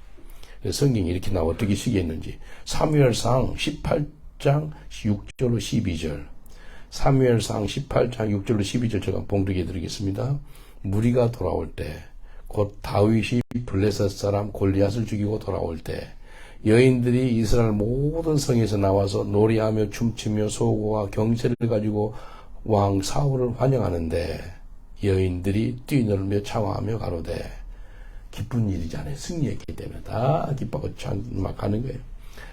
성경이 이렇게 나와 어떻게 시기했는지 사무엘상 18장 6절로 12절 사무엘상 18장 6절로 12절 제가 봉독해 드리겠습니다. 무리가 돌아올 때 곧 다윗이 블레셋 사람 골리앗을 죽이고 돌아올 때 여인들이 이스라엘 모든 성에서 나와서 노래하며 춤추며 소고와 경세를 가지고 왕 사울을 환영하는데 여인들이 뛰놀며 창화하며 가로되 기쁜 일이잖아요. 승리했기 때문에 다 기뻐하고 막 가는 거예요.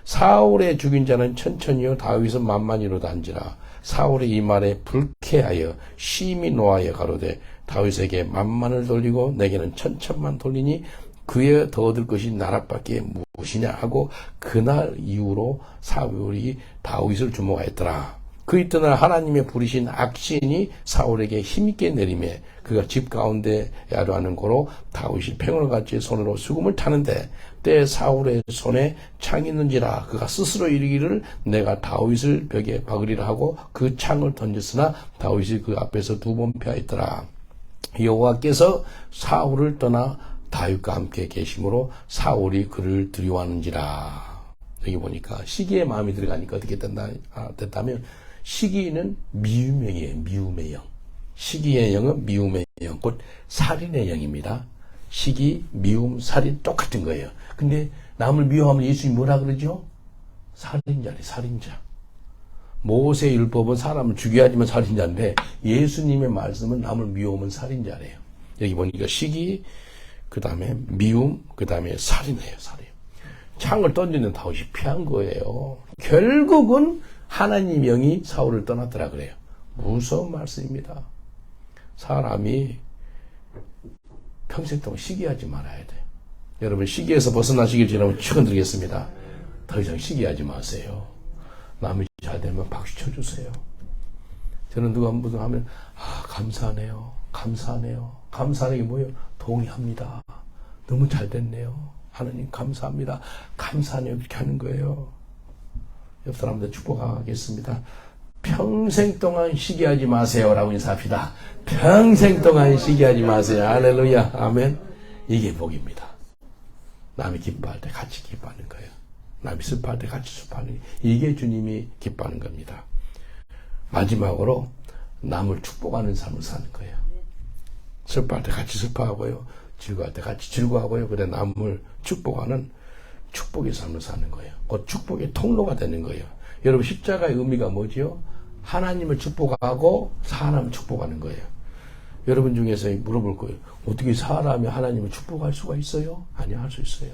사울의 죽인 자는 천천히요 다윗은 만만히로 단지라. 사울의 이 말에 불쾌하여 심히 노하여 가로되 다윗에게 만만을 돌리고 내게는 천천만 돌리니 그에 더 얻을 것이 나라밖에 무엇이냐 하고 그날 이후로 사울이 다윗을 주목하였더라. 그 이튿날 하나님의 부리신 악신이 사울에게 힘있게 내리매 그가 집 가운데 야로하는 고로 다윗이 팽을 같이 손으로 수금을 타는데 때에 사울의 손에 창이 있는지라. 그가 스스로 이르기를 내가 다윗을 벽에 박으리라 하고 그 창을 던졌으나 다윗이 그 앞에서 2번 패하였더라. 여호와께서 사울을 떠나 다윗과 함께 계심으로 사울이 그를 두려워하는지라. 여기 보니까 시기에 마음이 들어가니까 어떻게 됐다면 시기는 미움의 영이에요. 미움의 영. 시기의 영은 미움의 영, 곧 살인의 영입니다. 시기, 미움, 살인 똑같은 거예요. 근데 남을 미워하면 예수님이 뭐라 그러죠? 살인자래, 살인자. 모세의 율법은 사람을 죽여야 하지만 살인자인데 예수님의 말씀은 남을 미워하면 살인자래요. 여기 보니까 시기, 그 다음에 미움, 그 다음에 살인이에요. 살인. 창을 던지는 다윗이 피한 거예요. 결국은 하나님 영이 사울을 떠났더라 그래요. 무서운 말씀입니다. 사람이 평생 동안 시기하지 말아야 돼요. 여러분 시기에서 벗어나시길 저는 축원드리겠습니다. 더 이상 시기하지 마세요. 남이 잘 되면 박수 쳐주세요. 저는 누가 한 분 하면 감사하네요. 감사하네요. 감사하는 게 뭐예요? 동의합니다. 너무 잘 됐네요. 하나님 감사합니다. 감사하네요. 그렇게 하는 거예요. 옆 사람들 축복하겠습니다. 평생 동안 시기하지 마세요. 라고 인사합시다. 평생 동안 시기하지 마세요. 할렐루야. 아멘. 이게 복입니다. 남이 기뻐할 때 같이 기뻐하는 거예요. 남이 슬퍼할 때 같이 슬퍼하는 거예요. 이게 주님이 기뻐하는 겁니다. 마지막으로 남을 축복하는 삶을 사는 거예요. 슬퍼할 때 같이 슬퍼하고요. 즐거워할 때 같이 즐거워하고요. 그래 남을 축복하는 축복의 삶을 사는 거예요. 그 축복의 통로가 되는 거예요. 여러분 십자가의 의미가 뭐지요? 하나님을 축복하고 사람을 축복하는 거예요. 여러분 중에서 물어볼 거예요. 어떻게 사람이 하나님을 축복할 수가 있어요? 아니요, 할 수 있어요.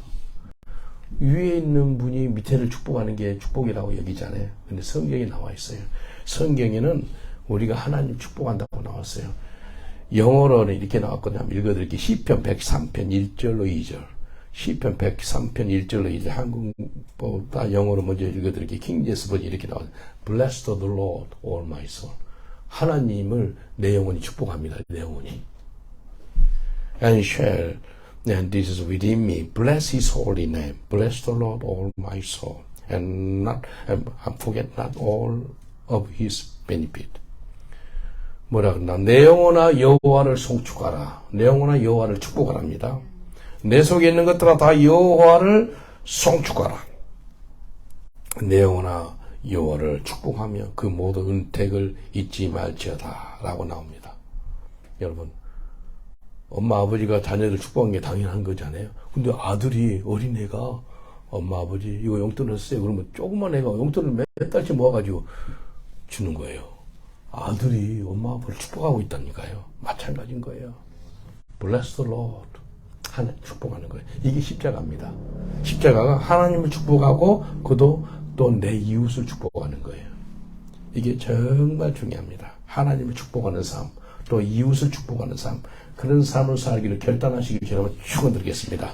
위에 있는 분이 밑에를 축복하는 게 축복이라고 여기잖아요. 근데 성경에 나와 있어요. 성경에는 우리가 하나님 축복한다고 나왔어요. 영어로는 이렇게 나왔거든요. 한번 읽어드릴게요. 시편 103편 1절로 2절. 시편 103편 1절로 2절. 한국보다 영어로 먼저 읽어드릴게요. 킹제스 버전 이렇게 나와요. Bless the Lord, all my soul. 하나님을 내 영혼이 축복합니다. 내 영혼이. And shall, and this is within me. Bless his holy name. Bless the Lord, all my soul. And forget not all of his benefit. 뭐라 그러나 내 영혼아 여호와를 송축하라. 내 영혼아 여호와를 축복하랍니다. 내 속에 있는 것들아 다 여호와를 송축하라. 내 영혼아 여호와를 축복하며 그 모든 은택을 잊지 말지어다 라고 나옵니다. 여러분 엄마 아버지가 자녀를 축복한 게 당연한 거잖아요. 근데 아들이 어린애가 엄마 아버지 이거 용돈을 쓰세요. 그러면 조그만 애가 용돈을 몇 달씩 모아가지고 주는 거예요. 아들이 엄마 아빠를 축복하고 있다니까요. 마찬가지인 거예요. Bless the Lord. 하나님 축복하는 거예요. 이게 십자가입니다. 십자가가 하나님을 축복하고 그도 또 내 이웃을 축복하는 거예요. 이게 정말 중요합니다. 하나님을 축복하는 삶, 또 이웃을 축복하는 삶, 그런 삶을 살기를 결단하시길 여러분 축원드리겠습니다.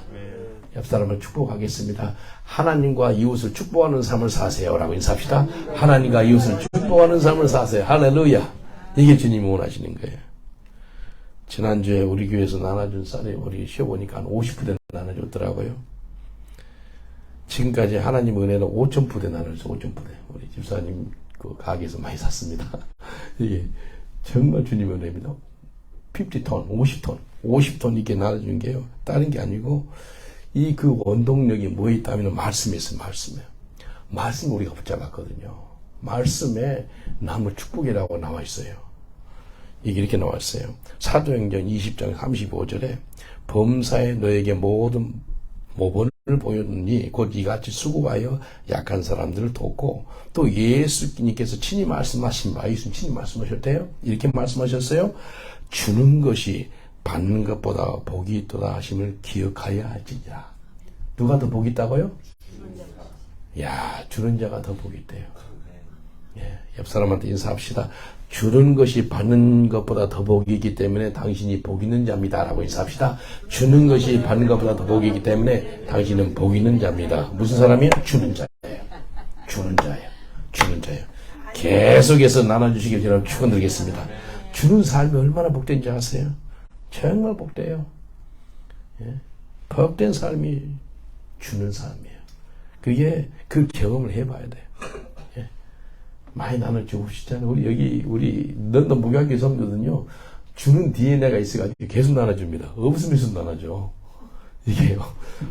옆 사람을 축복하겠습니다. 하나님과 이웃을 축복하는 삶을 사세요. 라고 인사합시다. 하나님과 이웃을 축복하는 삶을 사세요. 할렐루야. 이게 주님이 원하시는 거예요. 지난주에 우리 교회에서 나눠준 쌀이 우리 쉬어보니까 한 50부대 나눠줬더라고요. 지금까지 하나님 은혜는 5,000부대 나눠줬어요. 5,000부대. 우리 집사님 그 가게에서 많이 샀습니다. 이게 정말 주님의 은혜입니다. 50톤, 50톤. 50톤 이렇게 나눠준 게요. 다른 게 아니고 이 그 원동력이 뭐에 있다면 말씀에 있어요. 말씀에. 말씀 우리가 붙잡았거든요. 말씀에 남의 축복이라고 나와 있어요. 이게 이렇게 나와 있어요. 사도행전 20장 35절에 범사에 너에게 모든 모본을 보였느니 곧 이같이 수고하여 약한 사람들을 돕고 또 예수님께서 친히 말씀하신 바 예수님 친히 말씀하셨대요. 이렇게 말씀하셨어요. 주는 것이 받는 것보다 복이 있도다 하심을 기억하여야 할지니라. 누가 더 복이 있다고요? 야, 주는 자가 더 복이 있대요. 예, 옆 사람한테 인사합시다. 주는 것이 받는 것보다 더 복이 있기 때문에 당신이 복 있는 자입니다. 라고 인사합시다. 주는 것이 받는 것보다 더 복이 있기 때문에 당신은 복 있는 자입니다. 무슨 사람이에요? 주는 자예요. 주는 자예요. 주는 자예요. 계속해서 나눠주시길 여러분 축원드리겠습니다. 주는 삶이 얼마나 복된지 아세요? 정말 복돼요. 예? 복된 삶이 주는 삶이에요. 그게 그 경험을 해봐야 돼요. 예? 많이 나눠주고 싶잖아요. 우리 런던 무교학교 성도들은요, 주는 DNA가 있어가지고 계속 나눠줍니다. 없으면 계속 나눠줘. 이게요,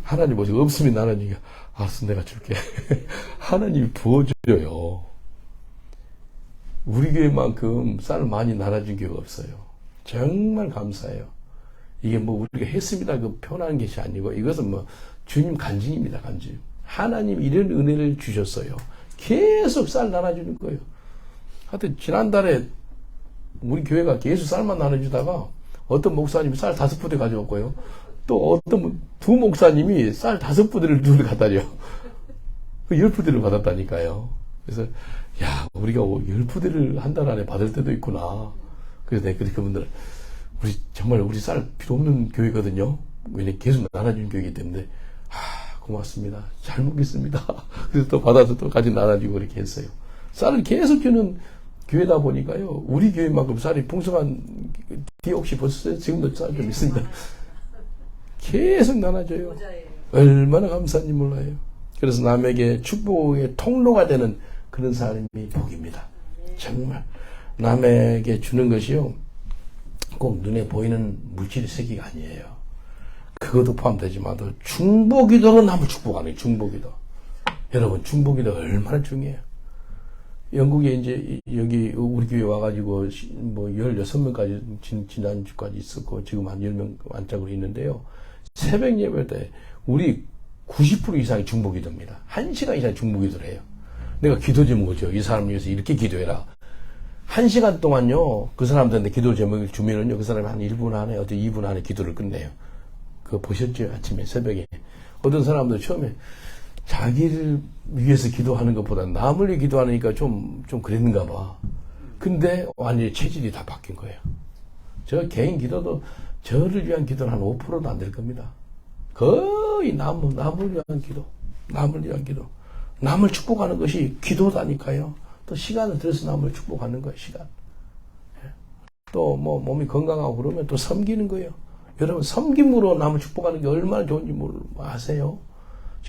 하나님 보시고 없으면 나눠주니까, 알았어, 내가 줄게. 하나님이 부어줘요. 우리 교회만큼 쌀 많이 나눠준 교회가 없어요. 정말 감사해요. 이게 뭐 우리가 했습니다. 그 표현하는 것이 아니고 이것은 뭐 주님 간증입니다. 간증. 하나님 이런 은혜를 주셨어요. 계속 쌀 나눠주는 거예요. 하여튼 지난달에 우리 교회가 계속 쌀만 나눠주다가 어떤 목사님이 쌀 5부대 가져왔고요. 또 어떤 두 목사님이 쌀 5부대를 둘 갖다 줘. 그 10부대를 받았다니까요. 그래서 야, 우리가 10부대를 한 달 안에 받을 때도 있구나. 그래서 내가 그분들 정말 우리 쌀 필요 없는 교회거든요. 왜냐면 계속 나눠주는 교회이기 때문에 고맙습니다. 잘 먹겠습니다. 그래서 또 받아서 또 같이 나눠주고 이렇게 했어요. 쌀을 계속 주는 교회다 보니까요. 우리 교회만큼 쌀이 풍성한 뒤에 혹시 보셨어요? 지금도 쌀 좀 있습니다. 계속 나눠줘요. 얼마나 감사한지 몰라요. 그래서 남에게 축복의 통로가 되는 그런 사람이 복입니다. 정말 남에게 주는 것이요 꼭 눈에 보이는 물질의 세계가 아니에요. 그것도 포함되지만도 중보기도는 남을 축복하는 중보기도. 여러분 중보기도 얼마나 중요해요. 영국에 이제 여기 우리 교회 와가지고 뭐 16명까지 지난주까지 있었고 지금 한 10명 안짝으로 있는데요. 새벽 예배 때 우리 90% 이상이 중보기도입니다. 1시간 이상 중보기도를 해요. 내가 기도 제목을 줘. 이 사람을 위해서 이렇게 기도해라. 1시간 동안요. 그 사람들한테 기도 제목을 주면은요. 그 사람이 한 1분 안에 어떤 2분 안에 기도를 끝내요. 그거 보셨죠? 아침에 새벽에. 어떤 사람들 처음에 자기를 위해서 기도하는 것보다 남을 위해 기도하니까 좀 그랬는가 봐. 근데 완전히 체질이 다 바뀐 거예요. 저 개인 기도도 저를 위한 기도는 한 5%도 안 될 겁니다. 거의 남을 위한 기도. 남을 위한 기도. 남을 축복하는 것이 기도다니까요. 또 시간을 들여서 남을 축복하는 거예요, 시간. 또 뭐 몸이 건강하고 그러면 또 섬기는 거예요. 여러분, 섬김으로 남을 축복하는 게 얼마나 좋은지 아세요?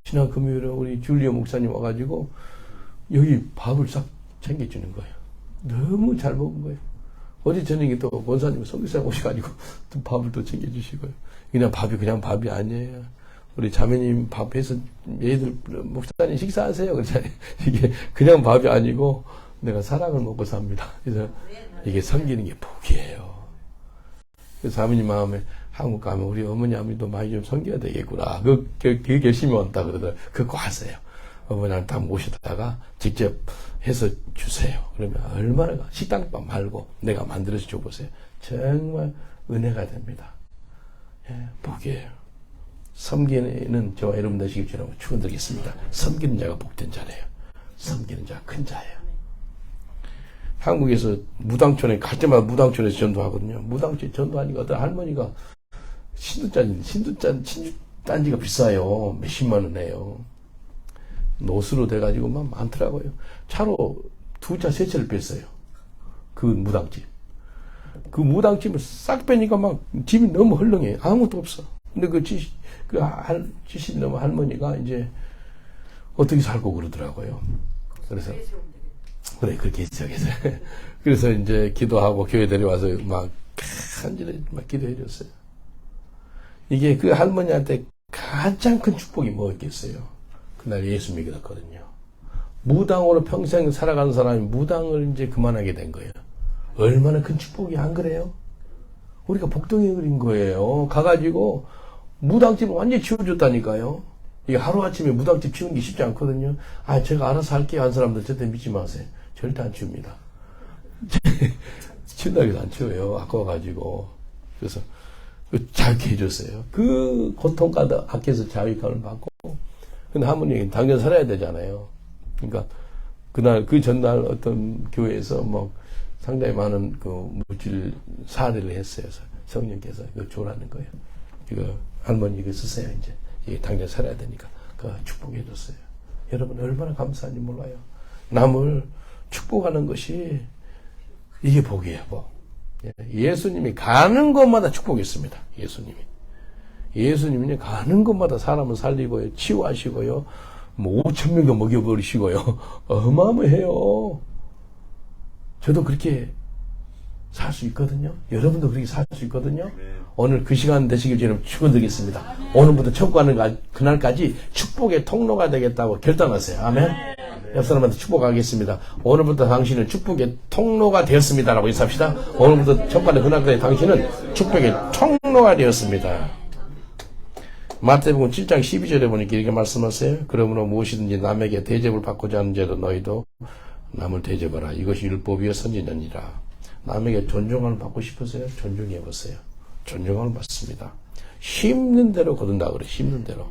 지난 금요일에 우리 줄리오 목사님 와가지고 여기 밥을 싹 챙겨주는 거예요. 너무 잘 먹은 거예요. 어제 저녁에 또 권사님 성교사님 오셔가지고 또 밥을 또 챙겨주시고요. 그냥 밥이 아니에요. 우리 자매님 밥해서 얘들 목사님 식사하세요. 그러잖아요. 이게 그냥 밥이 아니고 내가 사랑을 먹고 삽니다. 그래서 이게 섬기는 게 복이에요. 그래서 자매님 마음에 한국 가면 우리 어머니 아버지도 많이 좀 섬겨야 되겠구나. 그 결심이 왔다 그러더라고요. 그거 하세요. 어머니한테 딱 모시다가 직접 해서 주세요. 그러면 얼마나 식당밥 말고 내가 만들어서 줘보세요. 정말 은혜가 됩니다. 예, 복이에요. 섬기는 저와 여러분 되시길 주라고 축원드리겠습니다. 섬기는 자가 복된 자래요. 섬기는 자가 큰 자예요. 한국에서 무당촌에 갈 때마다 무당촌에서 전도하거든요. 무당촌 전도하니까 어떤 할머니가 신두단지가 비싸요. 몇십만 원 해요. 노수로 돼가지고 막 많더라고요. 차로 2차, 3차를 뺐어요. 그 무당집. 그 무당집을 싹 빼니까 막 집이 너무 헐렁해. 아무것도 없어. 근데 그 70 넘은 할머니가 이제 어떻게 살고 그러더라고요. 그래서, 그래, 그렇게 시작해서. 그래서 이제 기도하고 교회 데려와서 막 간절히 막 기도해 줬어요. 이게 그 할머니한테 가장 큰 축복이 뭐였겠어요? 그날 예수 믿었거든요. 무당으로 평생 살아가는 사람이 무당을 이제 그만하게 된 거예요. 얼마나 큰 축복이 안 그래요? 우리가 복덩이 그린 거예요. 가가지고 무당집을 완전히 치워줬다니까요. 이게 하루아침에 무당집 치우는 게 쉽지 않거든요. 제가 알아서 할게요. 한 사람들 절대 믿지 마세요. 절대 안 치웁니다. 치운다고 해서 안 치워요. 아까워가지고. 그래서 자유케 해줬어요. 그 고통까지 아껴서 자유감을 받고. 근데 할머니 당연 살아야 되잖아요. 그러니까 그날 그 전날 어떤 교회에서 뭐 상당히 많은 그 물질 사례를 했어요. 성령께서 이거 줘라는 거예요. 이거 할머니 이거 쓰세요. 이제 이게 당장 살아야 되니까 그 축복해 줬어요. 여러분 얼마나 감사한지 몰라요. 남을 축복하는 것이 이게 복이에요. 복. 예수님이 가는 곳마다 축복했습니다. 예수님이 가는 곳마다 사람을 살리고요, 치유하시고요, 뭐 5,000명도 먹여버리시고요. 어마어마해요. 저도 그렇게 살 수 있거든요. 여러분도 그렇게 살 수 있거든요. 오늘 그 시간 되시길 저는 축원드리겠습니다. 오늘부터 천국 가는 그날까지 축복의 통로가 되겠다고 결단하세요. 아멘. 옆 사람한테 축복하겠습니다. 오늘부터 당신은 축복의 통로가 되었습니다라고 인사합시다. 오늘부터 천국 가는 그날까지 당신은 축복의 통로가 되었습니다. 마태복음 7장 12절에 보니까 이렇게 말씀하세요. 그러므로 무엇이든지 남에게 대접을 받고자 하는 자도 너희도 남을 대접하라. 이것이 율법이요 선지자니라. 남에게 존중을 받고 싶으세요? 존중해 보세요. 존중을 받습니다. 심는 대로 거둔다 그래. 심는 대로.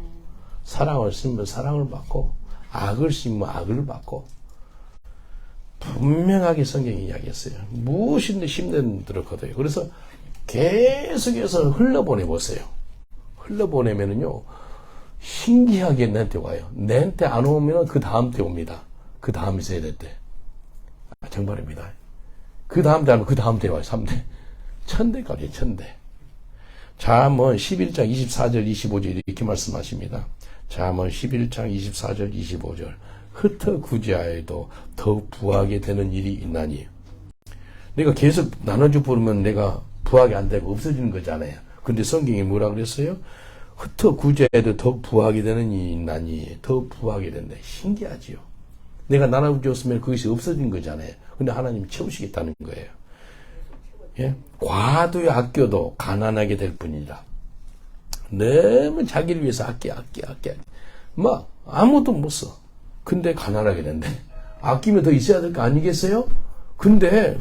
사랑을 심으면 사랑을 받고, 악을 심으면 악을 받고, 분명하게 성경이 이야기했어요. 무엇인데 심는 대로 거둬요. 그래서 계속해서 흘러보내 보세요. 흘러보내면은요, 신기하게 내한테 와요. 내한테 안 오면 그 다음 때 옵니다. 그 다음 세대 때. 정말입니다. 그 다음 때 하면 그 다음 때 와요. 3대. 1000대까지 1000대. 잠언 11장 24절 25절 이렇게 말씀하십니다. 잠언 11장 24절 25절. 흩어 구제하여도 더욱 부하게 되는 일이 있나니. 내가 계속 나눠주 부르면 내가 부하게 안 되고 없어지는 거잖아요. 근데 성경이 뭐라 그랬어요? 흩어 구제해도 더욱 부하게 되는 일이 있나니. 더욱 부하게 된다. 신기하지요. 내가 나눠줬으면 그것이 없어진 거잖아요. 근데 하나님 채우시겠다는 거예요. 예? 과도히 아껴도 가난하게 될 뿐이라. 너무 자기를 위해서 아껴. 막 아무도 못 써. 근데 가난하게 된대. 아끼면 더 있어야 될 거 아니겠어요? 근데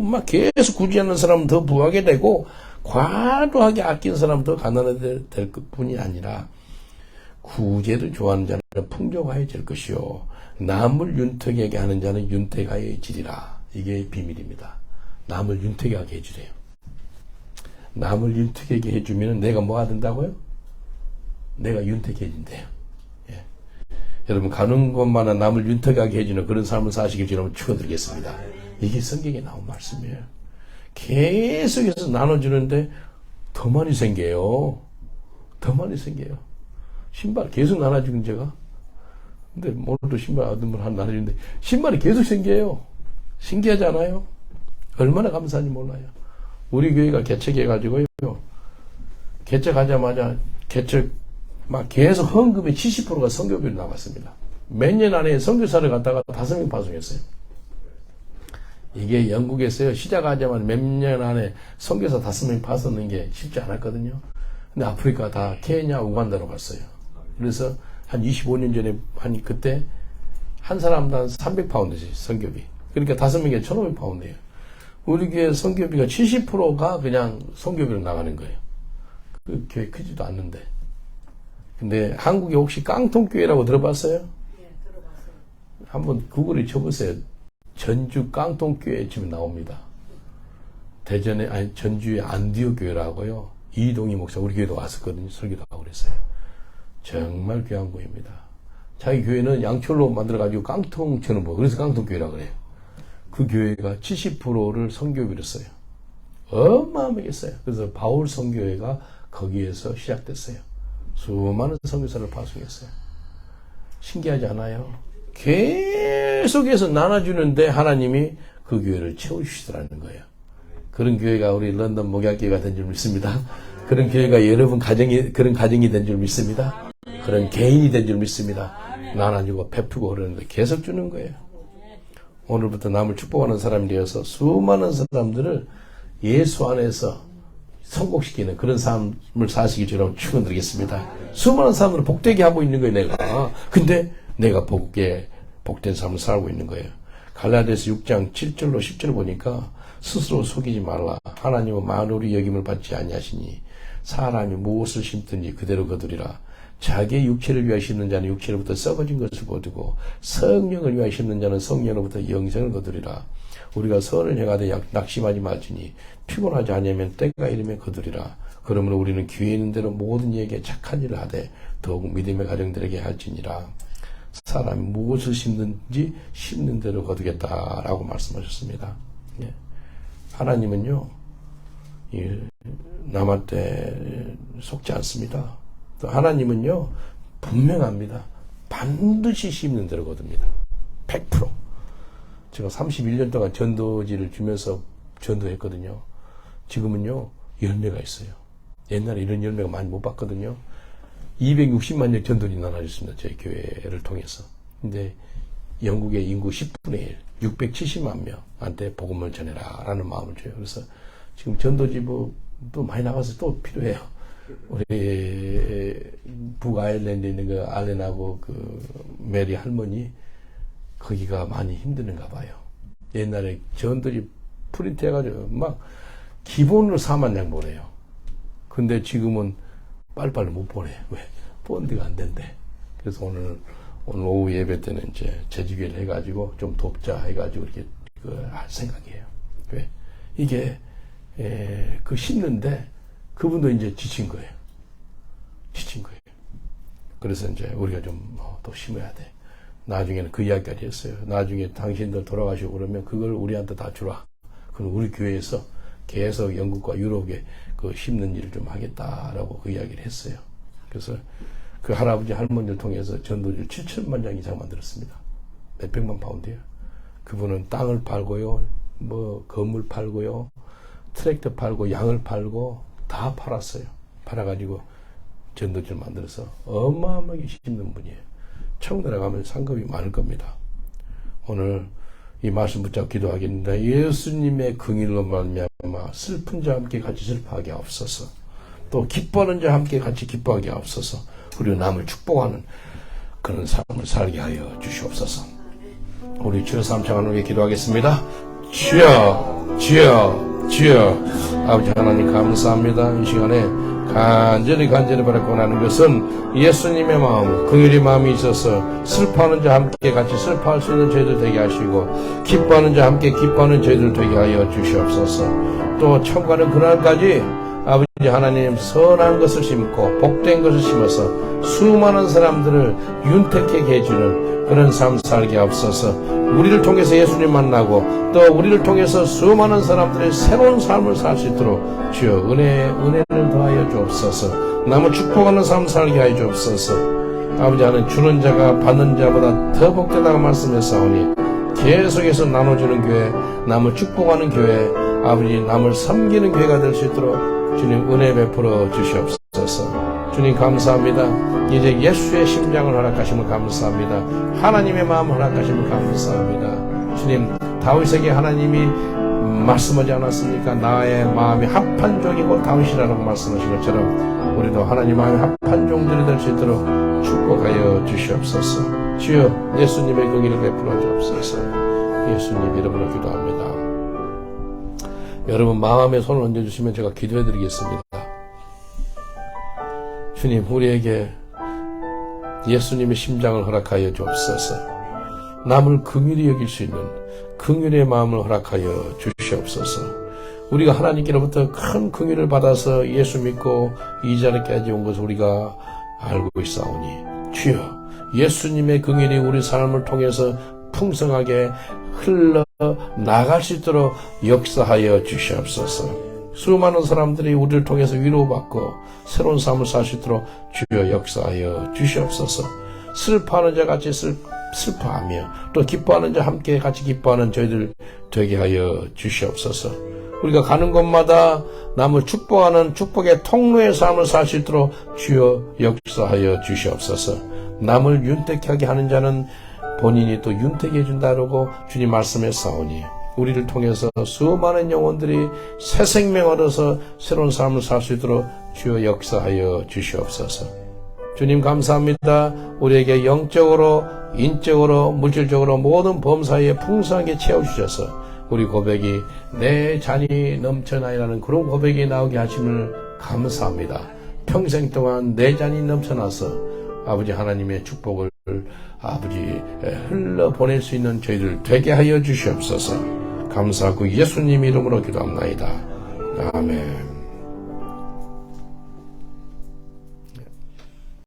막 계속 구제하는 사람은 더 부하게 되고, 과도하게 아끼는 사람은 더 가난하게 될 뿐이 아니라, 구제를 좋아하는 자는 풍족하여질 것이요, 남을 윤택하게 하는 자는 윤택하여지리라. 이게 비밀입니다. 남을 윤택하게 해주래요. 남을 윤택하게 해주면 내가 뭐가 된다고요? 내가 윤택해진대요. 예. 여러분, 가는 곳마다 남을 윤택하게 해주는 그런 삶을 사시길 여러분 축원드리겠습니다. 이게 성경에 나온 말씀이에요. 계속해서 나눠주는데 더 많이 생겨요. 더 많이 생겨요. 신발 계속 나눠주는 제가. 근데 오늘도 신발 아드물 하나 나눠주는데 신발이 계속 생겨요. 신기하지 않아요? 얼마나 감사한지 몰라요. 우리 교회가 개척해가지고요. 개척하자마자 막 계속 헌금의 70%가 선교비로 나갔습니다. 몇 년 안에 선교사를 갖다가 5명 파송했어요. 이게 영국에서요, 시작하자마자 몇 년 안에 선교사 5명 파송하는 게 쉽지 않았거든요. 근데 아프리카 다 케냐, 우간다로 갔어요. 그래서 한 25년 전에, 그때 한 사람당 300파운드지, 선교비. 그러니까 5명에 1,500파운드예요. 우리 교회 선교비가 70%가 그냥 선교비로 나가는 거예요. 그 교회 크지도 않는데. 근데 한국에 혹시 깡통교회라고 들어봤어요? 네, 들어봤어요. 한번 구글에 쳐보세요. 전주 깡통교회 치면 나옵니다. 전주의 안디오 교회라고요. 이동희 목사 우리 교회도 왔었거든요. 설교도 하고 그랬어요. 정말 귀한 교회입니다. 자기 교회는 양철로 만들어가지고 깡통처럼 보여. 그래서 깡통교회라고 그래요. 그 교회가 70%를 선교비로 써요. 어마어마하게 써요. 그래서 바울 선교회가 거기에서 시작됐어요. 수많은 선교사를 파송했어요. 신기하지 않아요? 계속해서 나눠주는데 하나님이 그 교회를 채우시더라는 거예요. 그런 교회가 우리 런던 목약교회가 된 줄 믿습니다. 그런 교회가 여러분 그런 가정이 된 줄 믿습니다. 그런 개인이 된 줄 믿습니다. 나눠주고 베푸고 그러는데 계속 주는 거예요. 오늘부터 남을 축복하는 사람이 되어서 수많은 사람들을 예수 안에서 성공시키는 그런 삶을 사시기 저는 축원드리겠습니다. 수많은 사람들을 복되게 하고 있는 거예요, 내가. 근데 내가 복된 삶을 살고 있는 거예요. 갈라디아서 6장 7절로 10절 보니까 스스로 속이지 말라. 하나님은 만물이 여김을 받지 아니하시니 사람이 무엇을 심든지 그대로 거두리라. 자기의 육체를 위하여 심는 자는 육체로부터 썩어진 것을 거두고 성령을 위하여 심는 자는 성령으로부터 영생을 거두리라. 우리가 선을 행하되 낙심하지 말지니 피곤하지 않으면 때가 이르면 거두리라. 그러므로 우리는 기회 있는 대로 모든 이에게 착한 일을 하되 더욱 믿음의 가정들에게 할지니라. 사람이 무엇을 심는지 심는 대로 거두겠다라고 말씀하셨습니다. 예. 하나님은요, 남한테 속지 않습니다. 또 하나님은요, 분명합니다. 반드시 심는 대로 거둡니다. 100%. 제가 31년 동안 전도지를 주면서 전도했거든요. 지금은요, 열매가 있어요. 옛날에 이런 열매가 많이 못 봤거든요. 260만 명 전도지 나눠줬습니다. 저희 교회를 통해서. 근데 영국의 인구 10분의 1, 670만 명한테 복음을 전해라 라는 마음을 줘요. 그래서 지금 전도지부도 많이 나가서 또 필요해요. 우리 북아일랜드에 있는 그 알렌하고 그 메리 할머니 거기가 많이 힘드는가 봐요. 옛날에 전들이 프린트 해가지고 막 기본으로 4만 장 보내요. 근데 지금은 빨리빨리 못 보내. 왜? 본드가 안 된대. 그래서 오늘 오후 예배 때는 이제 재직회를 해가지고 좀 돕자 해가지고 이렇게 할 생각이에요. 왜? 이게 그 심는데 그분도 이제 지친 거예요. 그래서 이제 우리가 좀 더 심어야 돼. 나중에는 그 이야기까지 했어요. 나중에 당신들 돌아가시고 그러면 그걸 우리한테 다 주라. 그럼 우리 교회에서 계속 영국과 유럽에 그 심는 일을 좀 하겠다라고 그 이야기를 했어요. 그래서 그 할아버지 할머니를 통해서 전도지를 7천만 장 이상 만들었습니다. 몇백만 파운드예요. 그분은 땅을 팔고요, 뭐 건물 팔고요, 트랙터 팔고 양을 팔고 다 팔았어요. 팔아가지고 전도지를 만들어서 어마어마하게 심는 분이에요. 천국 나라가면 상급이 많을 겁니다. 오늘 이 말씀 붙잡고 기도하겠습니다. 예수님의 긍휼로 말미암아 슬픈 자와 함께 같이 슬퍼하게 하옵소서. 또 기뻐하는 자와 함께 같이 기뻐하게 하옵소서. 그리고 남을 축복하는 그런 삶을 살게 하여 주시옵소서. 우리 주여 삼창하는 위해 기도하겠습니다. 주여, 주여, 주여. 아버지 하나님 감사합니다. 이 시간에 간절히 바라고 하는 것은 예수님의 마음, 긍휼의 마음이 있어서 슬퍼하는 자와 함께 같이 슬퍼할 수 있는 저희들 되게 하시고 기뻐하는 자와 함께 기뻐하는 저희들 되게 하여 주시옵소서. 또 천국하는 그날까지 아버지 하나님 선한 것을 심고 복된 것을 심어서 수많은 사람들을 윤택하게 해주는 그런 삶 살게 하옵소서. 우리를 통해서 예수님 만나고 또 우리를 통해서 수많은 사람들의 새로운 삶을 살 수 있도록 주여 은혜를 더하여 주옵소서. 남을 축복하는 삶 살게 하여 주옵소서. 아버지 하나님 주는 자가 받는 자보다 더 복되다고 말씀했사오니 계속해서 나눠주는 교회, 남을 축복하는 교회, 아버지 남을 섬기는 교회가 될 수 있도록 주님 은혜 베풀어 주시옵소서. 주님 감사합니다. 이제 예수의 심장을 허락하심을 감사합니다. 하나님의 마음을 허락하심을 감사합니다. 주님 다윗에게 하나님이 말씀하지 않았습니까? 나의 마음이 합한 종이고 다윗이라고 말씀하신 것처럼 우리도 하나님 마음이 합한 종들이 될 수 있도록 축복하여 주시옵소서. 주여 예수님의 긍휼을 베풀어 주옵소서. 예수님 이름으로 기도합니다. 여러분 마음에 손을 얹어주시면 제가 기도해 드리겠습니다. 주님 우리에게 예수님의 심장을 허락하여 주옵소서. 남을 긍휼히 여길 수 있는 긍휼의 마음을 허락하여 주시옵소서. 우리가 하나님께로부터 큰 긍휼을 받아서 예수 믿고 이 자리까지 온 것을 우리가 알고 있사오니 주여 예수님의 긍휼이 우리 삶을 통해서 풍성하게 흘러나갈 수 있도록 역사하여 주시옵소서. 수많은 사람들이 우리를 통해서 위로받고 새로운 삶을 살 수 있도록 주여 역사하여 주시옵소서. 슬퍼하는 자 같이 슬퍼하며 또 기뻐하는 자 함께 같이 기뻐하는 저희들 되게 하여 주시옵소서. 우리가 가는 곳마다 남을 축복하는 축복의 통로의 삶을 살 수 있도록 주여 역사하여 주시옵소서. 남을 윤택하게 하는 자는 본인이 또 윤택해 준다라고 주님 말씀했사오니 우리를 통해서 수많은 영혼들이 새 생명 얻어서 새로운 삶을 살 수 있도록 주여 역사하여 주시옵소서. 주님 감사합니다. 우리에게 영적으로 인적으로 물질적으로 모든 범사에 풍성하게 채워주셔서 우리 고백이 내 잔이 넘쳐나이라는 그런 고백이 나오게 하심을 감사합니다. 평생 동안 내 잔이 넘쳐나서 아버지 하나님의 축복을 아버지 흘러보낼 수 있는 저희들 되게 하여 주시옵소서. 감사하고 예수님 이름으로 기도합나이다. 아멘.